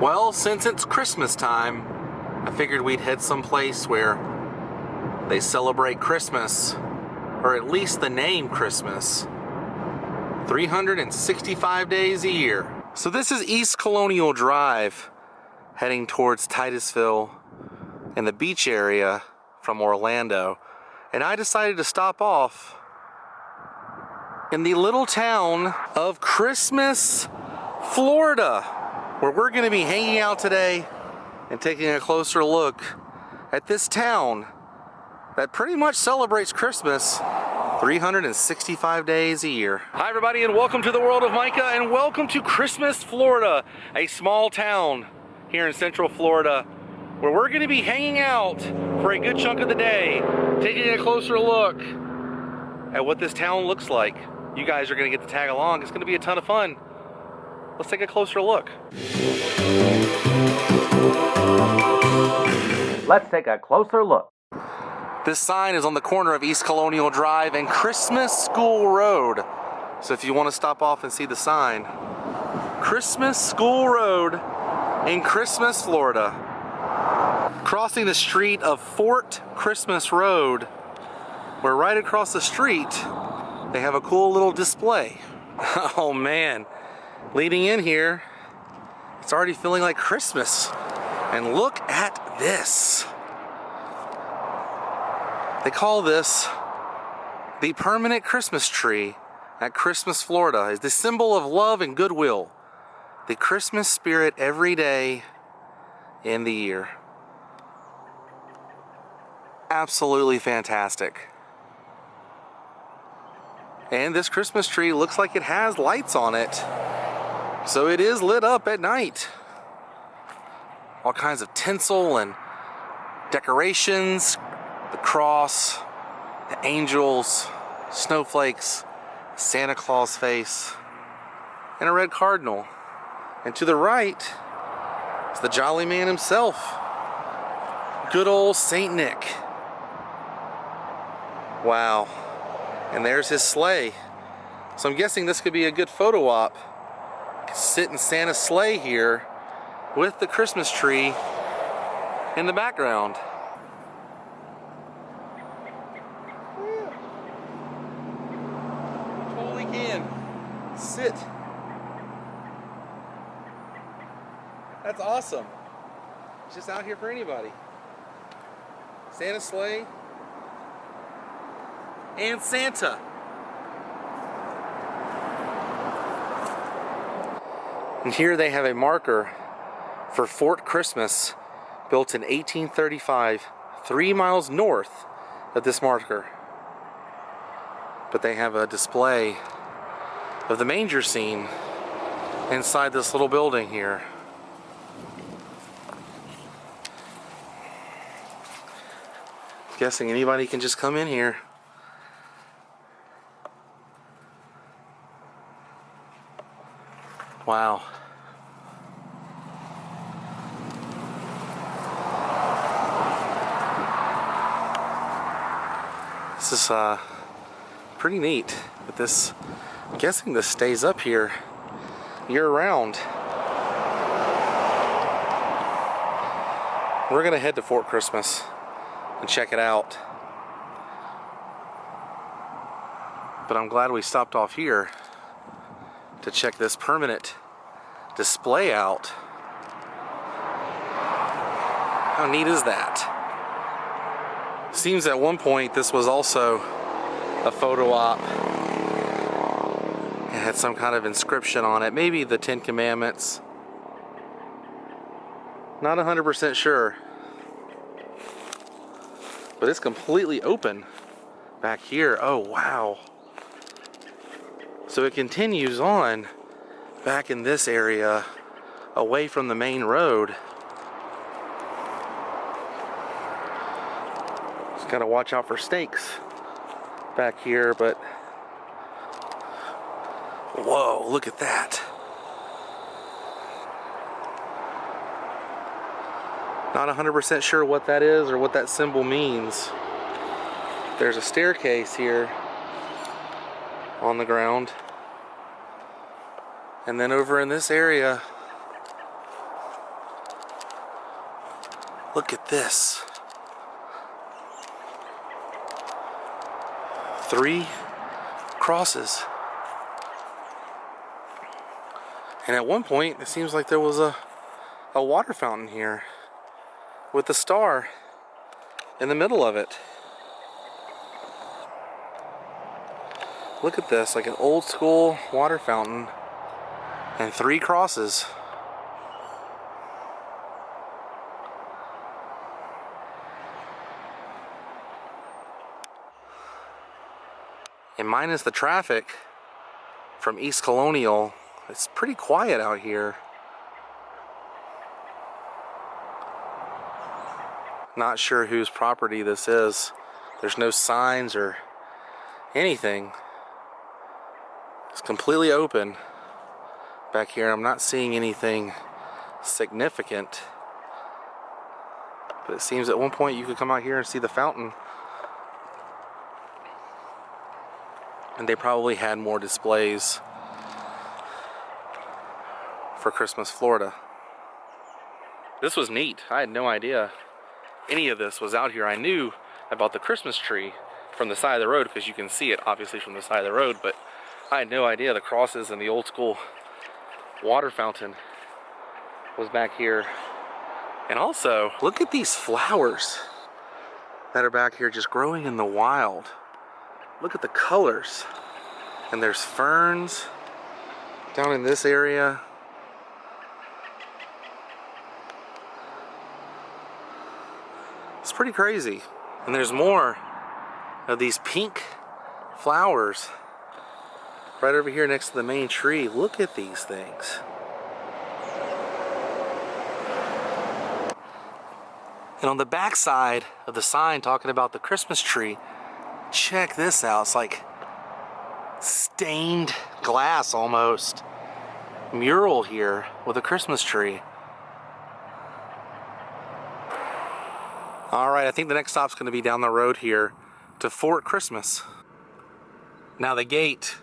Well, since it's Christmas time, I figured we'd head someplace where they celebrate Christmas, or at least the name Christmas, 365 days a year. So this is East Colonial Drive, heading towards Titusville in the beach area from Orlando. And I decided to stop off in the little town of Christmas, Florida, where we're going to be hanging out today and taking a closer look at this town that pretty much celebrates Christmas 365 days a year. Hi everybody, and welcome to the world of Micah, and welcome to Christmas, Florida, a small town here in Central Florida where we're going to be hanging out for a good chunk of the day, taking a closer look at what this town looks like. You guys are going to get to tag along. It's going to be a ton of fun. Let's take a closer look. Let's take a closer look. This sign is on the corner of East Colonial Drive and Christmas School Road. So if you want to stop off and see the sign, Christmas School Road in Christmas, Florida. Crossing the street of Fort Christmas Road, where right across the street they have a cool little display. Oh man, leading in here, it's already feeling like Christmas. And look at this. They call this the permanent Christmas tree at Christmas, Florida. It's the symbol of love and goodwill. The Christmas spirit every day in the year. Absolutely fantastic. And this Christmas tree looks like it has lights on it. So it is lit up at night. All kinds of tinsel and decorations, the cross, the angels, snowflakes, Santa Claus face, and a red cardinal. And to the right is the jolly man himself, good old Saint Nick. Wow. And there's his sleigh. So I'm guessing this could be a good photo op. Sit in Santa's sleigh here with the Christmas tree in the background. Totally can. Sit. That's awesome. It's just out here for anybody. Santa's sleigh and Santa. And here they have a marker for Fort Christmas, built in 1835, 3 miles north of this marker. But they have a display of the manger scene inside this little building here. Guessing anybody can just come in here. Wow. This is pretty neat. But this, I'm guessing this stays up here year round. We're gonna head to Fort Christmas and check it out. But I'm glad we stopped off here to check this permanent display out. How neat is that? Seems at one point this was also a photo op. It had some kind of inscription on it, maybe the 10 Commandments. Not 100% sure. But it's completely open back here. Oh wow. So it continues on back in this area away from the main road. Just gotta watch out for snakes back here, but whoa, look at that. Not 100% sure what that is or what that symbol means. There's a staircase here on the ground. And then over in this area, Look at this. 3 crosses. And at one point, it seems like there was a water fountain here with a star in the middle of it. Look at this, like an old school water fountain and 3 crosses. And minus the traffic from East Colonial, it's pretty quiet out here. Not sure whose property this is. There's no signs or anything. It's completely open back here. I'm not seeing anything significant. But it seems at one point you could come out here and see the fountain. And they probably had more displays for Christmas Florida. This was neat. I had no idea any of this was out here. I knew about the Christmas tree from the side of the road because you can see it obviously from the side of the road, but I had no idea the crosses and the old school water fountain was back here. And also, look at these flowers that are back here just growing in the wild. Look at the colors. And there's ferns down in this area. It's pretty crazy. And there's more of these pink flowers right over here next to the main tree. Look at these things. And on the back side of the sign talking about the Christmas tree, check this out. It's like stained glass almost. Mural here with a Christmas tree. Alright, I think the next stop's going to be down the road here to Fort Christmas. Now the gate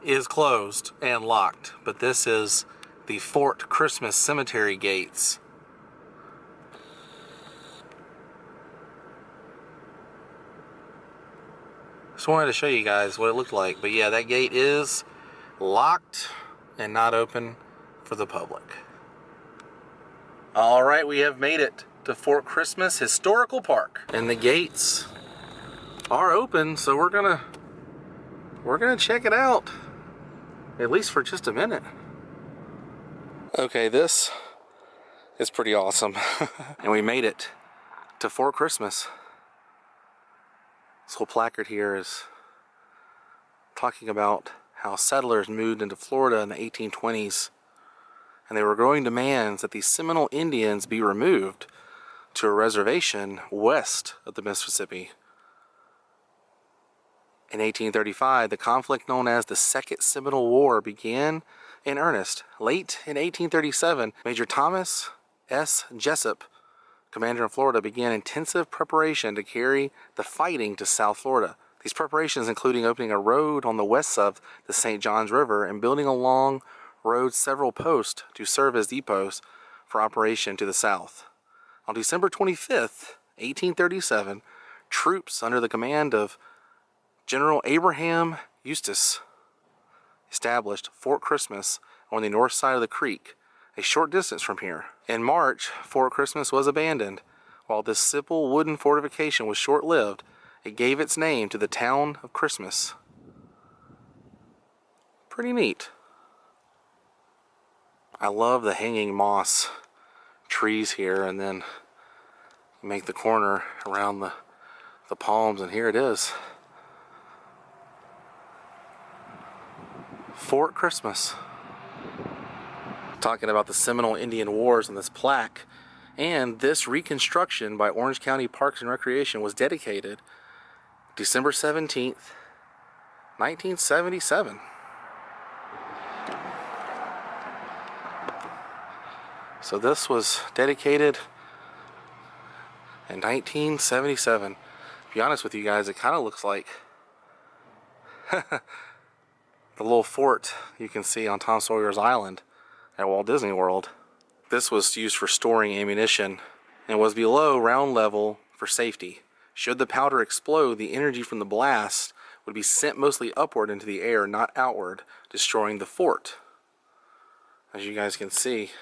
is closed and locked, but this is the Fort Christmas Cemetery gates. Just wanted to show you guys what it looked like. But yeah, that gate is locked and not open for the public. Alright, we have made it to Fort Christmas Historical Park. And the gates are open, so we're gonna check it out. At least for just a minute. Okay, this is pretty awesome. And we made it to Fort Christmas. This whole placard here is talking about how settlers moved into Florida in the 1820s, and they were growing demands that the Seminole Indians be removed to a reservation west of the Mississippi. In 1835, the conflict known as the Second Seminole War began in earnest. Late in 1837, Major Thomas S. Jessup, commander in Florida, began intensive preparation to carry the fighting to South Florida. These preparations including opening a road on the west of the St. Johns River and building along roads several posts to serve as depots for operation to the south. On December 25th, 1837, troops under the command of General Abraham Eustis established Fort Christmas on the north side of the creek, a short distance from here. In March, Fort Christmas was abandoned. While this simple wooden fortification was short-lived, it gave its name to the town of Christmas. Pretty neat. I love the hanging moss trees here, and then you make the corner around the palms, and here it is. Fort Christmas. Talking about the Seminole Indian Wars on this plaque, and this reconstruction by Orange County Parks and Recreation was dedicated December 17th, 1977. So this was dedicated in 1977. To be honest with you guys, it kind of looks like the little fort you can see on Tom Sawyer's Island at Walt Disney World. This was used for storing ammunition and was below ground level for safety. Should the powder explode, the energy from the blast would be sent mostly upward into the air, not outward, destroying the fort. As you guys can see.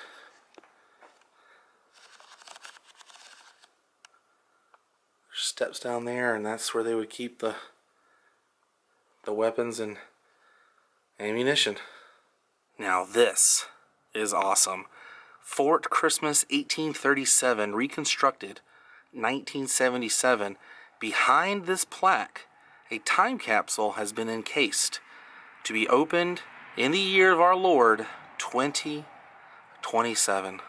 There's steps down there, and that's where they would keep the weapons and ammunition. Now this is awesome. Fort Christmas 1837, reconstructed 1977. Behind this plaque, a time capsule has been encased to be opened in the year of our Lord 2027.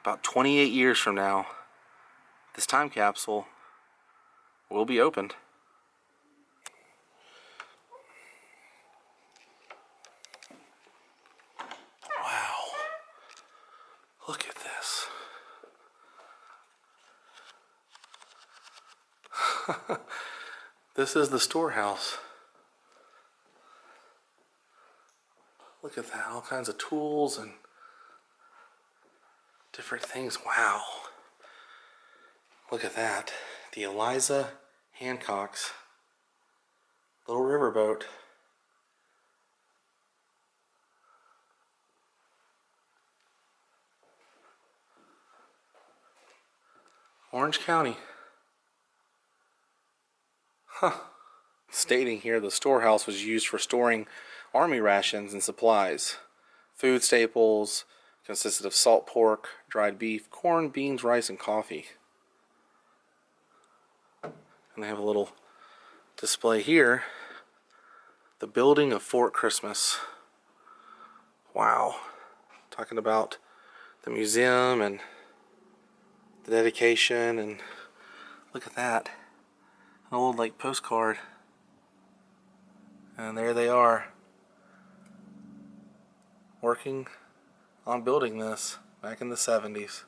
About 28 years from now, this time capsule will be opened. Wow. Look at this. This is the storehouse. Look at that, all kinds of tools and different things. Wow. Look at that. The Eliza Hancock's little riverboat. Orange County. Huh. Stating here the storehouse was used for storing army rations and supplies. Food staples consisted of salt pork, dried beef, corn, beans, rice, and coffee. And they have a little display here. The building of Fort Christmas. Wow. Talking about the museum and the dedication, and look at that. An old like postcard. And there they are, working on building this back in the 70s.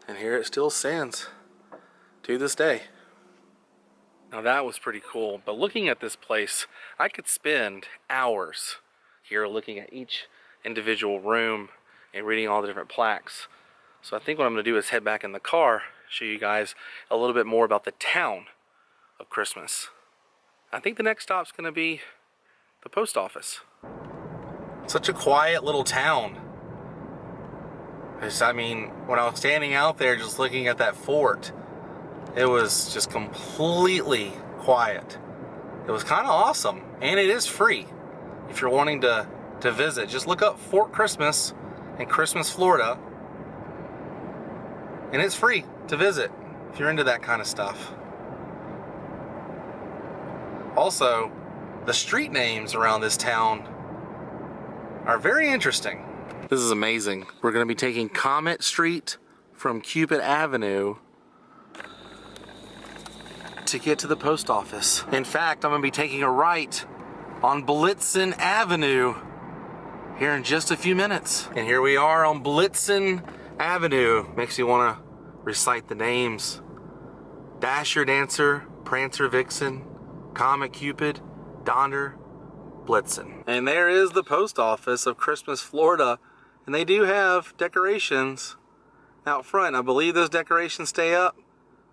And here it still stands to this day. Now that was pretty cool, but looking at this place, I could spend hours here looking at each individual room and reading all the different plaques. So I think what I'm going to do is head back in the car, show you guys a little bit more about the town of Christmas. I think the next stop's going to be the post office. Such a quiet little town. I mean, when I was standing out there just looking at that fort, it was just completely quiet. It was kind of awesome, and it is free. If you're wanting to visit, just look up Fort Christmas in Christmas, Florida, and it's free to visit if you're into that kind of stuff. Also, the street names around this town are very interesting. This is amazing. We're going to be taking Comet Street from Cupid Avenue to get to the post office. In fact, I'm going to be taking a right on Blitzen Avenue here in just a few minutes. And here we are on Blitzen Avenue. Makes you want to recite the names. Dasher, Dancer, Prancer, Vixen, Comet, Cupid, Donner, Blitzen. And there is the post office of Christmas, Florida. And they do have decorations out front. I believe those decorations stay up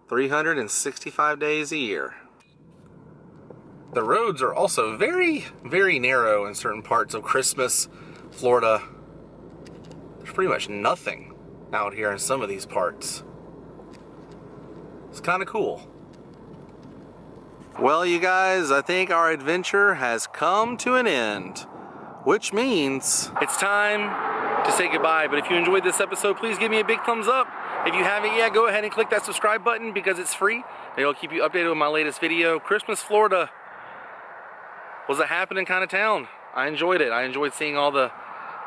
365 days a year. The roads are also very, very narrow in certain parts of Christmas, Florida. There's pretty much nothing out here in some of these parts. It's kind of cool. Well, you guys, I think our adventure has come to an end, which means it's time to say goodbye. But if you enjoyed this episode, please give me a big thumbs up. If you haven't yet, go ahead and click that subscribe button because it's free. It'll keep you updated with my latest video. Christmas, Florida was a happening kind of town. I enjoyed it. I enjoyed seeing all the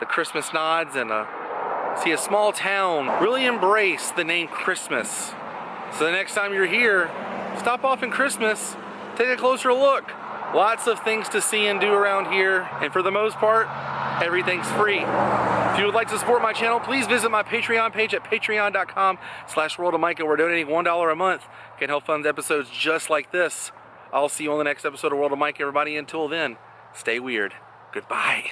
Christmas nods and see a small town really embrace the name Christmas. So the next time you're here, stop off in Christmas, take a closer look. Lots of things to see and do around here, and for the most part, everything's free. If you would like to support my channel, please visit my Patreon page at patreon.com/worldofmicah, where donating $1 a month can help fund episodes just like this. I'll see you on the next episode of World of Micah, everybody. Until then, stay weird. Goodbye.